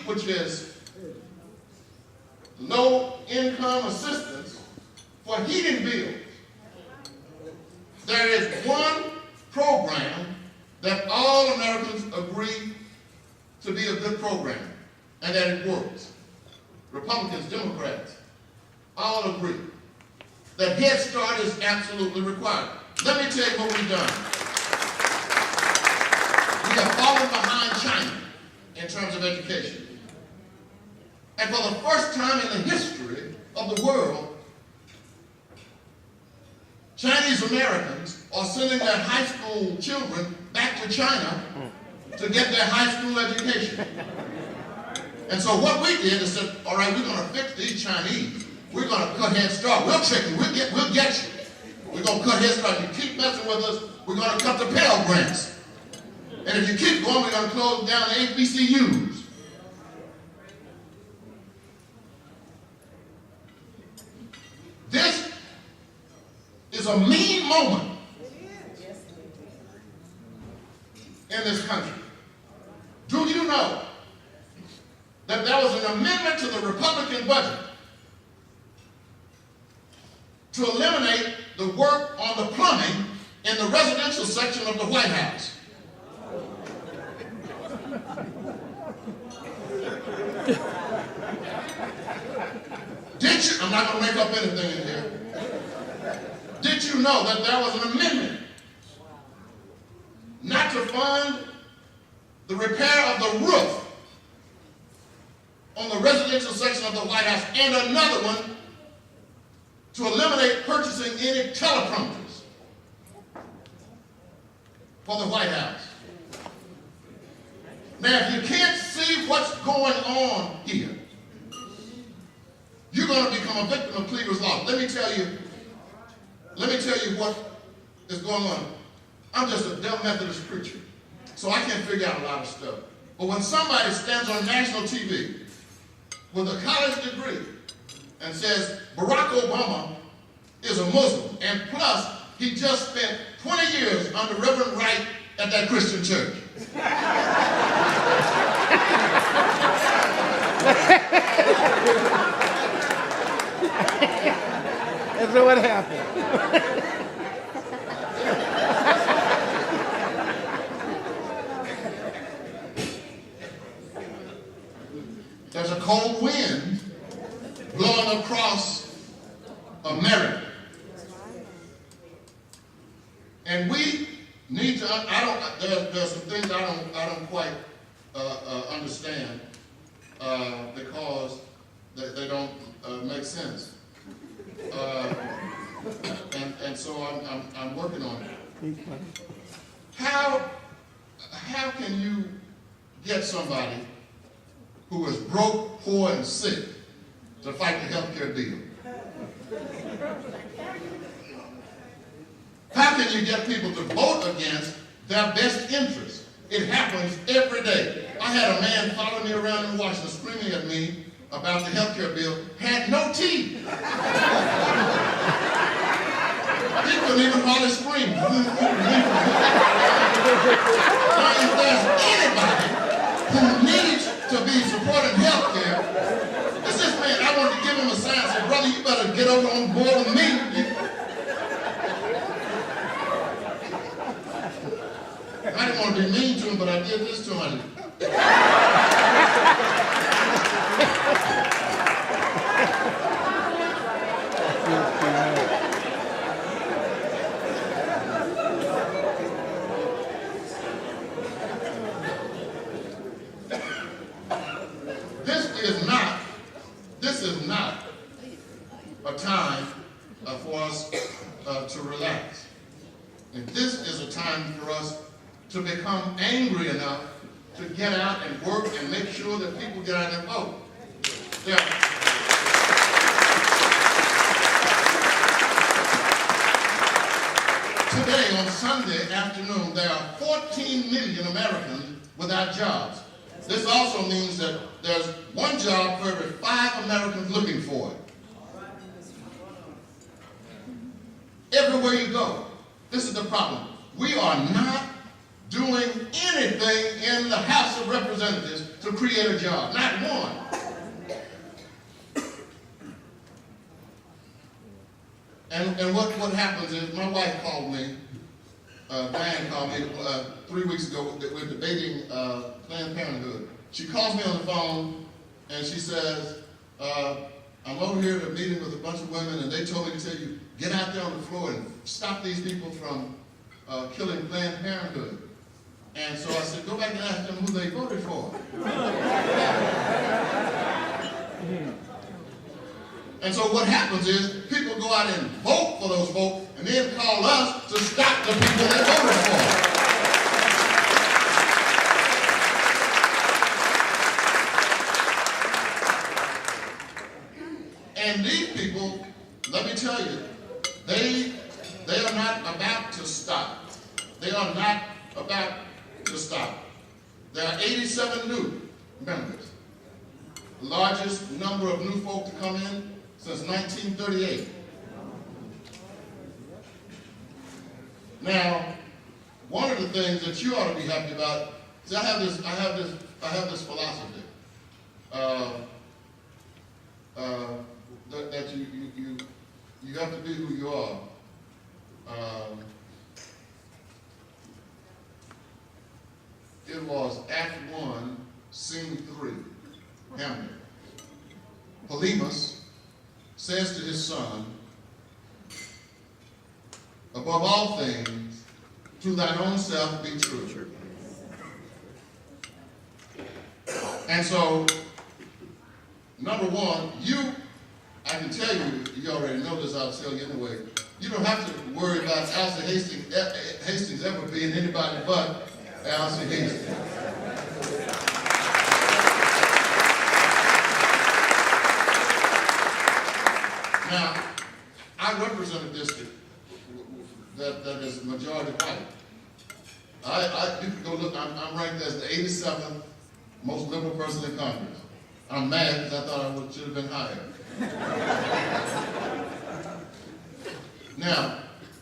which is low-income assistance for heating bills. There is one program that all Americans agree to be a good program, and that it works. Republicans, Democrats, all agree that Head Start is absolutely required. Let me tell you what we've done. We have fallen behind China in terms of education. And for the first time in the history of the world, Chinese Americans are sending their high school children back to China to get their high school education. And so what we did is said, all right, we're going to fix these Chinese. We're going to cut Head Start. We'll trick you. We'll get you. We're going to cut Head Start. If you keep messing with us, we're going to cut the Pell Grants. And if you keep going, we're going to close down the HBCUs. This is a mean moment in this country. Do you know that there was an amendment to the Republican budget to eliminate the work on the plumbing in the residential section of the White House? Did you? I'm not going to make up anything in here. Did you know that there was an amendment not to fund the repair of the roof on the residential section of the White House, and another one to eliminate purchasing any teleprompters for the White House? Now, if you can't see what's going on here, you're going to become a victim of Cleaver's Law. Let me tell you what is going on. I'm just a dumb Methodist preacher, so I can't figure out a lot of stuff. But when somebody stands on national TV with a college degree and says Barack Obama is a Muslim, and plus he just spent 20 years under Reverend Wright at that Christian church. That's what happened. There's a cold wind blowing across America. And we need to, there's some things I don't quite understand because they don't make sense. And so I'm working on it. How can you get somebody who is broke, poor, and sick to fight the health care deal? How can you get people to vote against their best interest? It happens every day. I had a man follow me around in Washington screaming at me about the health care bill, had no teeth. He couldn't even hardly scream. Now, if there's anybody who needs to be supporting health care, it's this man. I wanted to give him a sign and say, brother, you better get over on board with me. I didn't want to be mean to him, but I did this to him. This is not a time for us to relax. And this is a time for us to become angry enough to get out and work and make sure that people get out and vote. Today, on Sunday afternoon, there are 14 million Americans without jobs. This also means that there's one job for every 5 Americans looking for it. Everywhere you go, this is the problem. We are not doing anything in the House of Representatives to to create a job, not one. And what happens is, my wife called me, Diane called me 3 weeks ago. We're debating Planned Parenthood. She calls me on the phone and she says, I'm over here at a meeting with a bunch of women and they told me to tell you, get out there on the floor and stop these people from killing Planned Parenthood. And so I said, go back and ask them who they voted for. And so what happens is people go out and vote for those folks and then call us to stop the people they voted for. And these people, let me tell you, they are not about to stop. They are not about to stop. There are 87 new members, the largest number of new folk to come in since 1938. Now, one of the things that you ought to be happy about, see, I have this philosophy that you have to be who you are. It was Act 1, Scene 3, Hamlet. Polemus says to his son, above all things, to thine own self be true. And so, number one, I can tell you, you already know this, I'll tell you anyway, you don't have to worry about Alcee Hastings ever being anybody but Alcee Hastings. Now, I represent a district that is majority white. You can go look, I'm ranked as the 87th most liberal person in Congress. I'm mad because I thought I should have been higher. Now,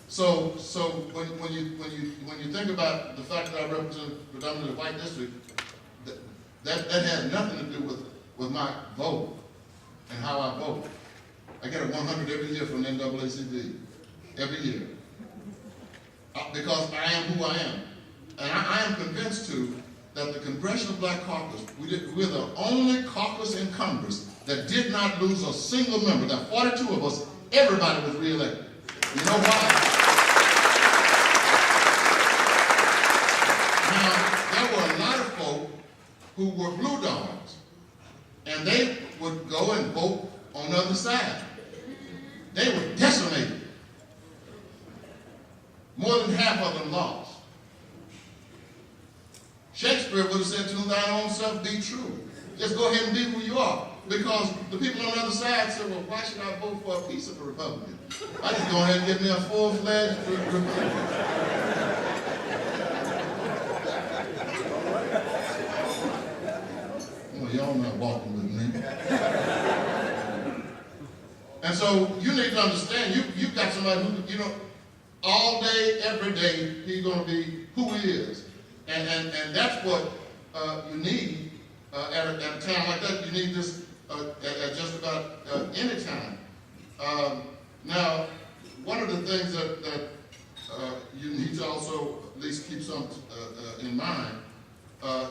so when you think about the fact that I represent a predominantly white district, that has nothing to do with my vote and how I vote. I get a 100 every year from NAACP, every year, because I am who I am. And I am convinced, too, that the Congressional Black Caucus, we're the only caucus in Congress that did not lose a single member. There are 42 of us, everybody was reelected. You know why? Now, there were a lot of folk who were blue dogs, and they would go and vote on the other side. They were decimated. More than half of them lost. Shakespeare would have said, to thine own self be true. Just go ahead and be who you are. Because the people on the other side said, well, why should I vote for a piece of a Republican? I just go ahead and get me a full-fledged Republican. Well, y'all not walking with me. And so you need to understand, you've got somebody who, all day, every day, he's going to be who he is. And that's what you need at a time like that. You need this at just about any time. Now, one of the things that you need to also at least keep some in mind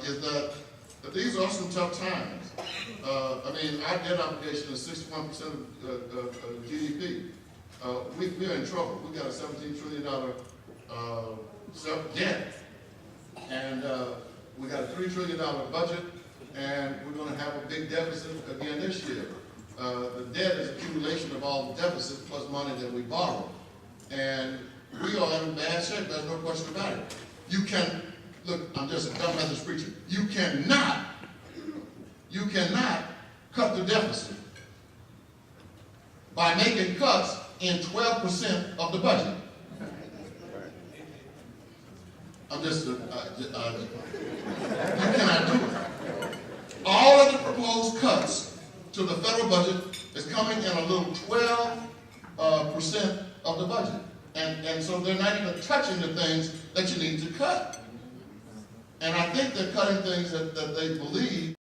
is that these are some tough times. I mean, our debt obligation is 61% of GDP. We're in trouble. We got a $17 trillion debt. And we got a $3 trillion budget, and we're going to have a big deficit again this year. The debt is accumulation of all the deficit plus money that we borrow. And we are in bad shape, there's no question about it. You can, look, I'm just a dumb Methodist preacher. You cannot cut the deficit by making cuts in 12% of the budget. You cannot do it. All of the proposed cuts to the federal budget is coming in a little 12% of the budget. And so they're not even touching the things that you need to cut. And I think they're cutting things that they believe